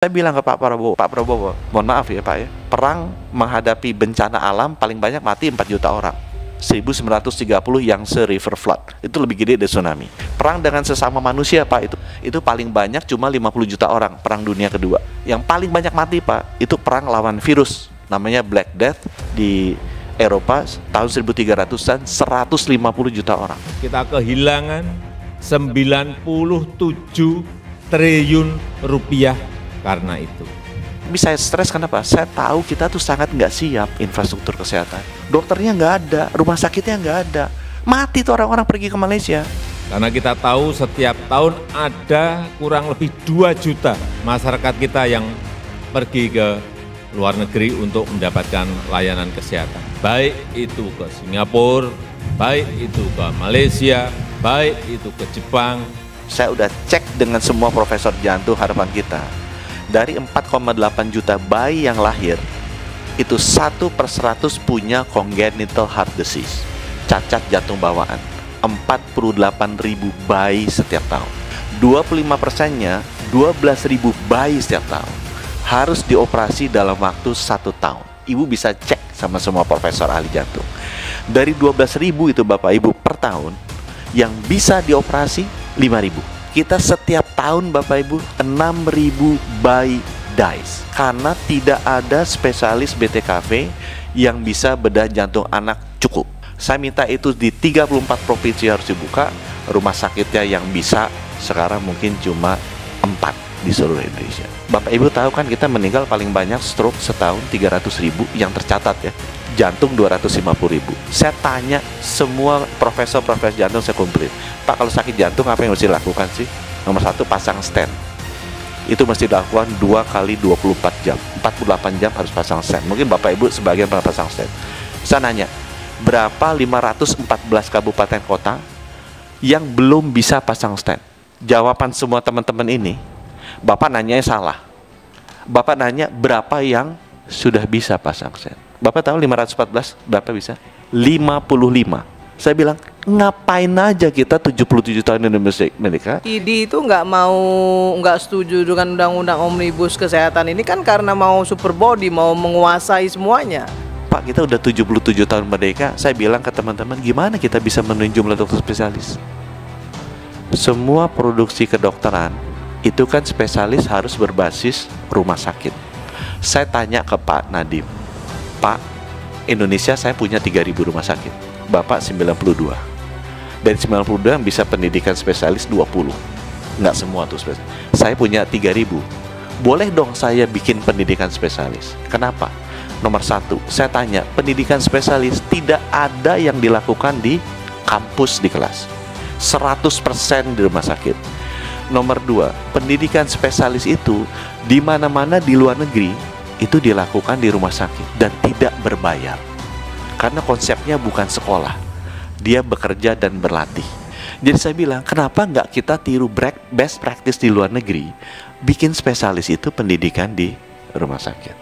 Saya bilang ke Pak Prabowo, mohon maaf ya Pak ya, perang menghadapi bencana alam paling banyak mati 4 juta orang. 1930 yang se-river flood, itu lebih gede dari tsunami. Perang dengan sesama manusia Pak, itu paling banyak cuma 50 juta orang, perang dunia kedua. Yang paling banyak mati Pak, itu perang lawan virus, namanya Black Death di Eropa tahun 1300-an, 150 juta orang. Kita kehilangan 97 triliun rupiah karena itu. Bisa stres kenapa? Saya tahu kita tuh sangat nggak siap infrastruktur kesehatan. Dokternya nggak ada, rumah sakitnya nggak ada. Mati tuh orang-orang pergi ke Malaysia. Karena kita tahu setiap tahun ada kurang lebih 2 juta masyarakat kita yang pergi ke luar negeri untuk mendapatkan layanan kesehatan. Baik itu ke Singapura, baik itu ke Malaysia, baik itu ke Jepang. Saya udah cek dengan semua profesor jantung harapan kita. Dari 4,8 juta bayi yang lahir, itu 1/100 punya congenital heart disease, cacat jantung bawaan. 48.000 bayi setiap tahun. 25%-nya 12.000 bayi setiap tahun harus dioperasi dalam waktu 1 tahun. Ibu bisa cek sama semua profesor ahli jantung. Dari 12.000 itu Bapak Ibu per tahun, yang bisa dioperasi 5.000. Kita setiap tahun Bapak Ibu 6.000 bayi dies karena tidak ada spesialis BTKV yang bisa bedah jantung anak cukup. Saya minta itu di 34 provinsi harus dibuka. Rumah sakitnya yang bisa sekarang mungkin cuma 4 di seluruh Indonesia. Bapak Ibu tahu kan kita meninggal paling banyak stroke setahun 300.000 yang tercatat ya. Jantung 250.000. Saya tanya semua profesor jantung, saya kumpulin. Pak, kalau sakit jantung apa yang mesti dilakukan sih? Nomor 1, pasang stent. Itu mesti dilakukan 2 kali 24 jam. 48 jam harus pasang stent. Mungkin Bapak Ibu sebagian pernah pasang stent. Saya nanya, berapa 514 kabupaten kota yang belum bisa pasang stent? Jawaban semua teman-teman ini, Bapak nanyanya salah. Bapak nanya berapa yang sudah bisa pasang stent. Bapak tahu 514 berapa bisa? 55. Saya bilang, ngapain aja kita 77 tahun Indonesia? ID itu nggak setuju dengan undang-undang omnibus kesehatan ini kan karena mau super body, mau menguasai semuanya. Pak, kita udah 77 tahun merdeka. Saya bilang ke teman-teman, gimana kita bisa memenuhi jumlah dokter spesialis? Semua produksi kedokteran itu kan spesialis harus berbasis rumah sakit. Saya tanya ke Pak Nadiem, Pak, Indonesia saya punya 3.000 rumah sakit, Bapak 92. Dari 92 yang bisa pendidikan spesialis 20. Nggak semua tuh spesialis. Saya punya 3.000. Boleh dong saya bikin pendidikan spesialis. Kenapa? Nomor 1, saya tanya, pendidikan spesialis tidak ada yang dilakukan di kampus di kelas. 100% di rumah sakit. Nomor 2, pendidikan spesialis itu di mana-mana di luar negeri itu dilakukan di rumah sakit dan tidak berbayar. Karena konsepnya bukan sekolah, dia bekerja dan berlatih. Jadi saya bilang, kenapa nggak kita tiru best practice di luar negeri, bikin spesialis itu pendidikan di rumah sakit.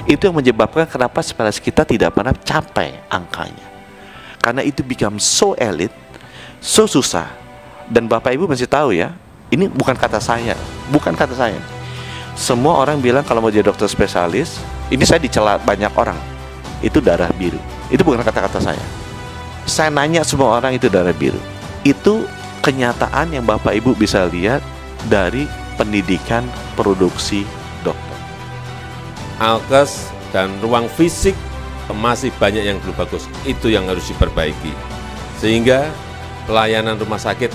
Itu yang menyebabkan kenapa spesialis kita tidak pernah capai angkanya. Karena itu become so elite, so susah. Dan Bapak Ibu mesti tahu ya, ini bukan kata saya, bukan kata saya. Semua orang bilang kalau mau jadi dokter spesialis, ini saya dicela banyak orang, itu darah biru. Itu bukan kata-kata saya. Saya nanya semua orang itu darah biru. Itu kenyataan yang Bapak Ibu bisa lihat dari pendidikan produksi dokter. Alkes dan ruang fisik masih banyak yang belum bagus. Itu yang harus diperbaiki. Sehingga pelayanan rumah sakit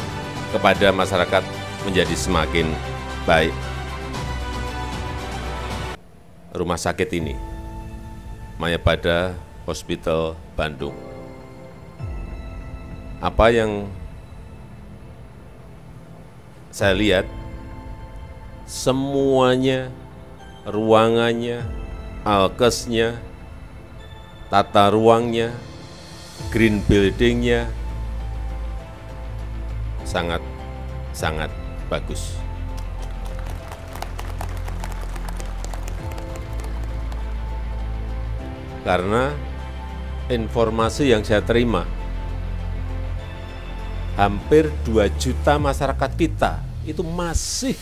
kepada masyarakat menjadi semakin baik. Rumah sakit ini, Mayapada Hospital Bandung. Apa yang saya lihat, semuanya, ruangannya, alkesnya, tata ruangnya, green buildingnya, sangat bagus. Karena informasi yang saya terima, hampir 2 juta masyarakat kita itu masih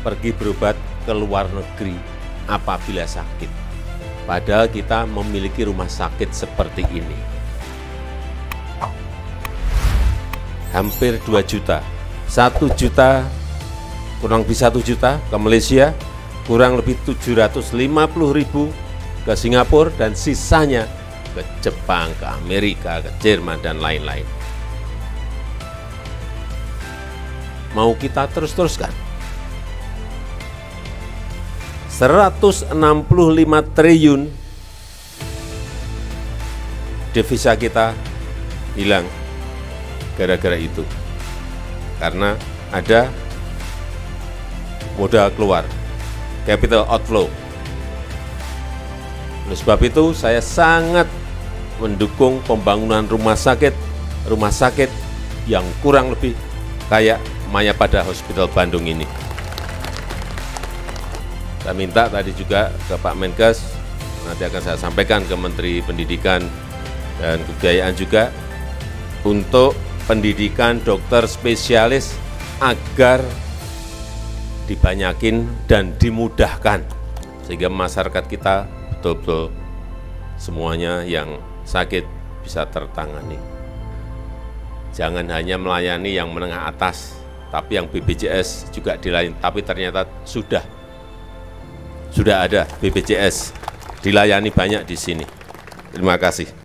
pergi berobat ke luar negeri apabila sakit. Padahal kita memiliki rumah sakit seperti ini. Hampir 2 juta. 1 juta, kurang lebih 1 juta ke Malaysia, kurang lebih 750.000 ke Singapura, dan sisanya ke Jepang, ke Amerika, ke Jerman, dan lain-lain. Mau kita terus-teruskan. 165 triliun devisa kita hilang gara-gara itu. Karena ada modal keluar, capital outflow. Oleh sebab itu saya sangat mendukung pembangunan rumah sakit yang kurang lebih kayak Mayapada Hospital Bandung ini. Saya minta tadi juga ke Pak Menkes, nanti akan saya sampaikan ke Menteri Pendidikan dan Kebudayaan juga, untuk pendidikan dokter spesialis agar dibanyakin dan dimudahkan, sehingga masyarakat kita betul-betul semuanya yang sakit bisa tertangani. Jangan hanya melayani yang menengah atas, tapi yang BPJS juga dilayani, tapi ternyata sudah ada BPJS, dilayani banyak di sini. Terima kasih.